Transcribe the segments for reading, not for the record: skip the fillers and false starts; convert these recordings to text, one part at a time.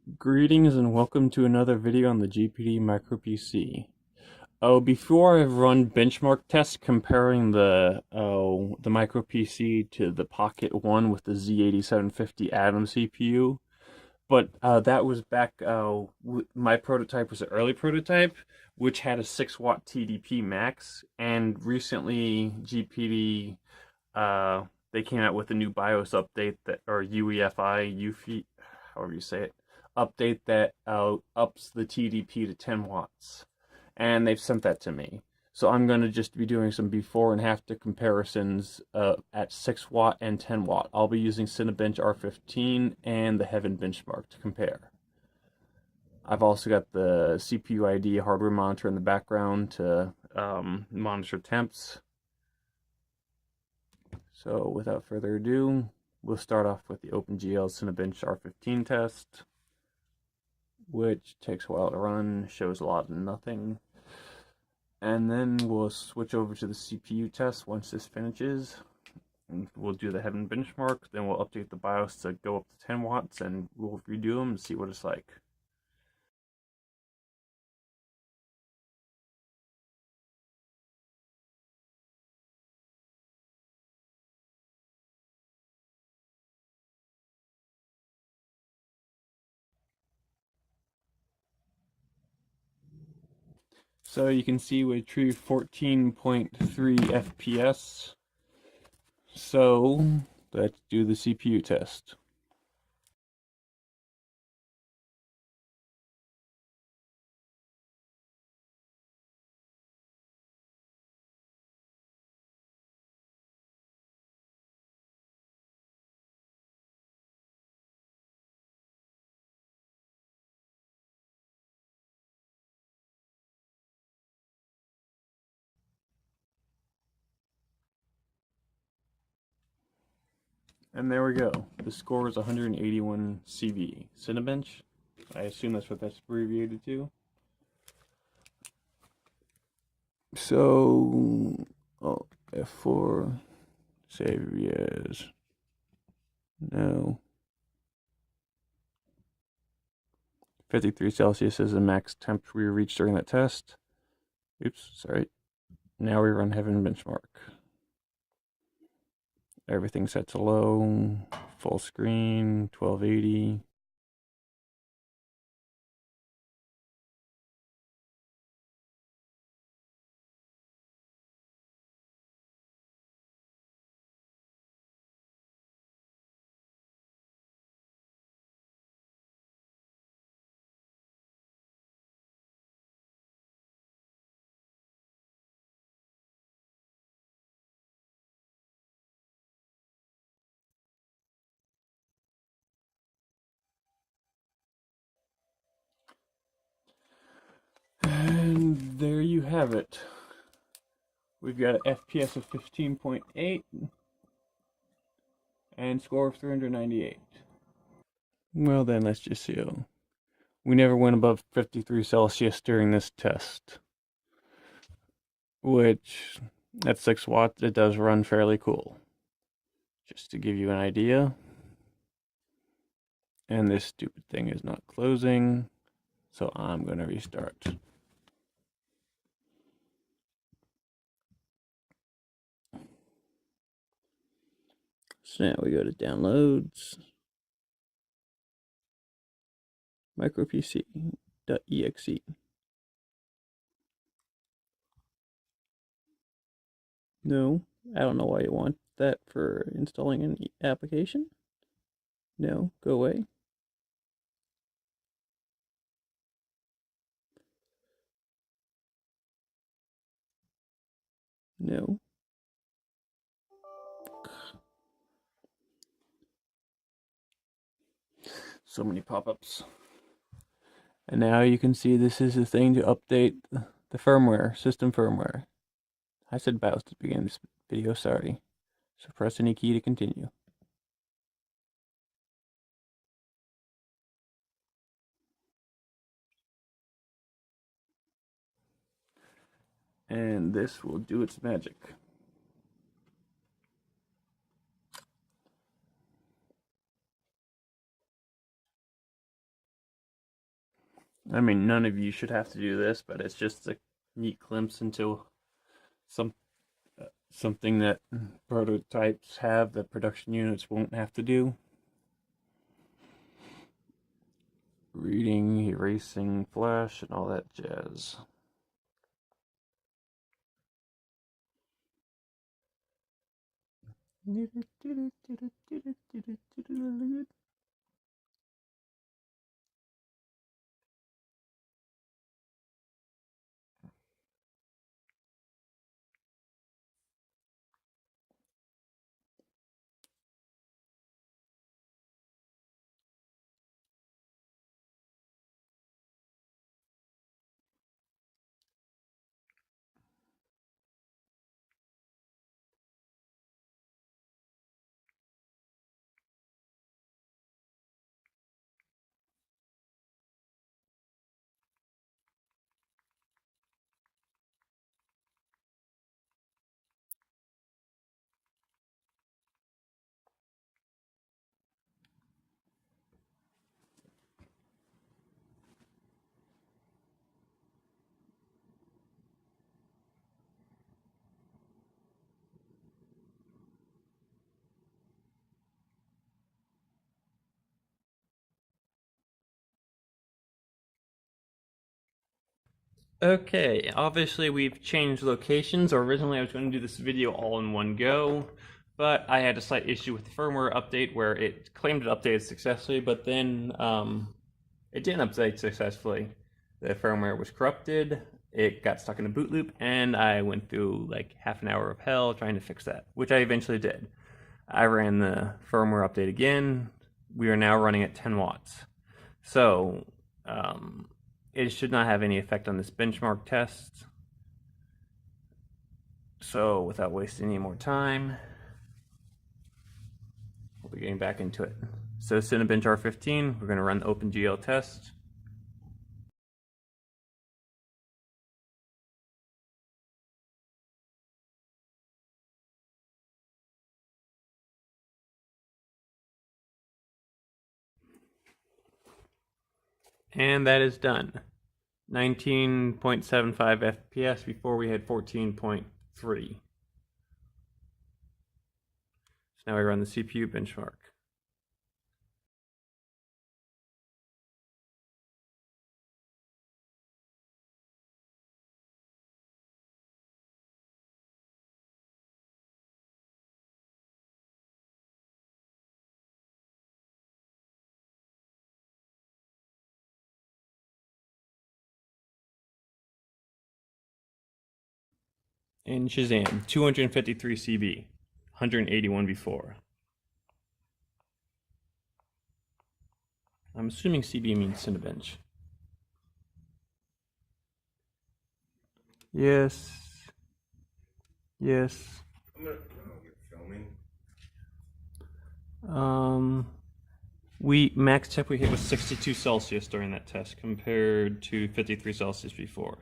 Greetings and welcome to another video on the GPD MicroPC. Oh, before I've run benchmark tests comparing the MicroPC to the Pocket 1 with the Z8750 Atom CPU, but that was back, my prototype was an early prototype, which had a 6-watt TDP max, and recently GPD, they came out with a new BIOS update that, or UEFI, however you say it, update that ups the TDP to 10 watts. And they've sent that to me. So I'm going to just be doing some before and after comparisons at 6 watt and 10 watt. I'll be using Cinebench R15 and the Heaven benchmark to compare. I've also got the CPU ID hardware monitor in the background to monitor temps. So without further ado, we'll start off with the OpenGL Cinebench R15 test, which takes a while to run, shows a lot of nothing. And then we'll switch over to the CPU test once this finishes. And we'll do the Heaven benchmark, then we'll update the BIOS to go up to 10 watts, and we'll redo them and see what it's like. So you can see we achieved 14.3 FPS. So let's do the CPU test. And there we go. The score is 181 CV. Cinebench? I assume that's what that's abbreviated to. So, oh, F4, save yes, no. 53 Celsius is the max temp we reached during that test. Oops, sorry. Now we run Heaven benchmark. Everything set to low, full screen, 1280. And there you have it. We've got an FPS of 15.8 and score of 398. Well then, let's just see. We never went above 53 Celsius during this test, which at 6 watts it does run fairly cool. Just to give you an idea. And this stupid thing is not closing, so I'm going to restart. So now we go to downloads, micropc.exe. No, I don't know why you want that for installing an application. No, go away. No. So many pop-ups. And now you can see this is the thing to update the firmware, system firmware. I said BIOS to begin this video, sorry. So press any key to continue. And this will do its magic. I mean, none of you should have to do this, but it's just a neat glimpse into some something that prototypes have that production units won't have to do. Reading, erasing, flash, and all that jazz. Okay, obviously we've changed locations. Originally I was going to do this video all in one go, but I had a slight issue with the firmware update where it claimed it updated successfully, but then it didn't update successfully. The firmware was corrupted, it got stuck in a boot loop, and I went through like half an hour of hell trying to fix that, which I eventually did. I ran the firmware update again. We are now running at 10 watts. So, it should not have any effect on this benchmark test. So without wasting any more time, we'll be getting back into it. So Cinebench R15, we're going to run the OpenGL test. And that is done. 19.75 FPS before we had 14.3. So now we run the CPU benchmark. And Shazam, 253 CB, 181 before. I'm assuming CB means Cinebench. Yes. Yes. You're filming. Max temp we hit was 62 Celsius during that test compared to 53 Celsius before.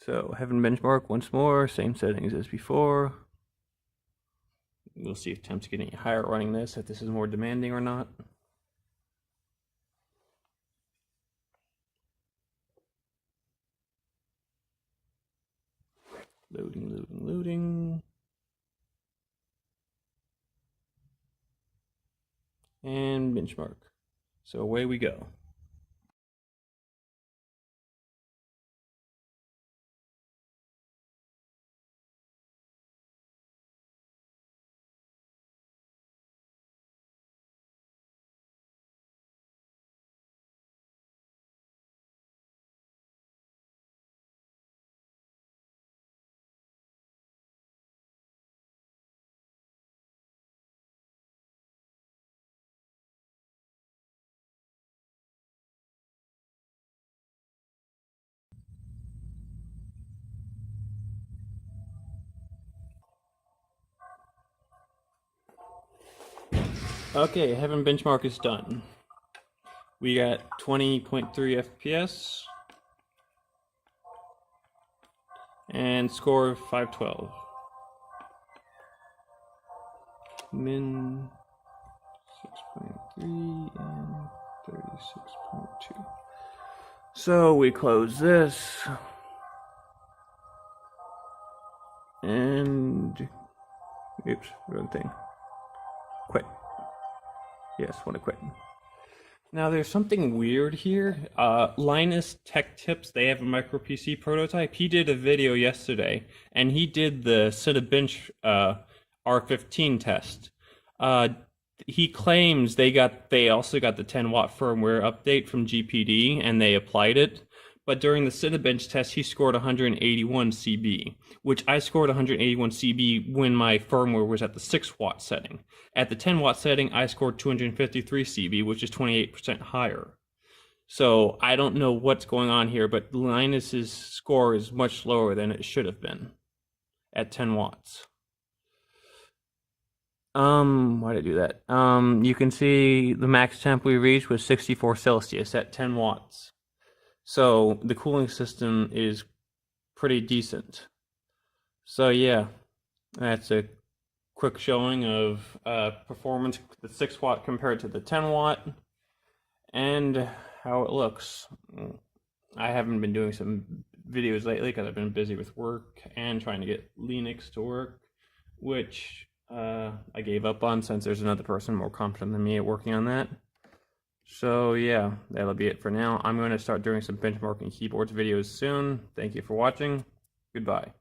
So Heaven benchmark once more, same settings as before. We'll see if temps get any higher running this, if this is more demanding or not. Loading. And benchmark. So away we go. Okay, Heaven benchmark is done. We got 20.3 FPS and score 512. Min and 36.2. So we close this. And oops, wrong thing. Quit. Yes, want to quit. Now there's something weird here. Linus Tech Tips, they have a MicroPC prototype. He did a video yesterday, and he did the Cinebench R15 test. He claims they also got the 10-watt firmware update from GPD, and they applied it. But during the Cinebench test, he scored 181 CB, which I scored 181 CB when my firmware was at the 6-watt setting. At the 10-watt setting, I scored 253 CB, which is 28% higher. So I don't know what's going on here, but Linus's score is much lower than it should have been at 10 watts. Why did I do that? You can see the max temp we reached was 64 Celsius at 10 watts. So the cooling system is pretty decent. So yeah, that's a quick showing of performance, the 6-watt compared to the 10-watt, and how it looks. I haven't been doing some videos lately because I've been busy with work and trying to get Linux to work, which I gave up on since there's another person more competent than me at working on that. So yeah, that'll be it for now. I'm going to start doing some benchmarking keyboards videos soon. Thank you for watching. Goodbye.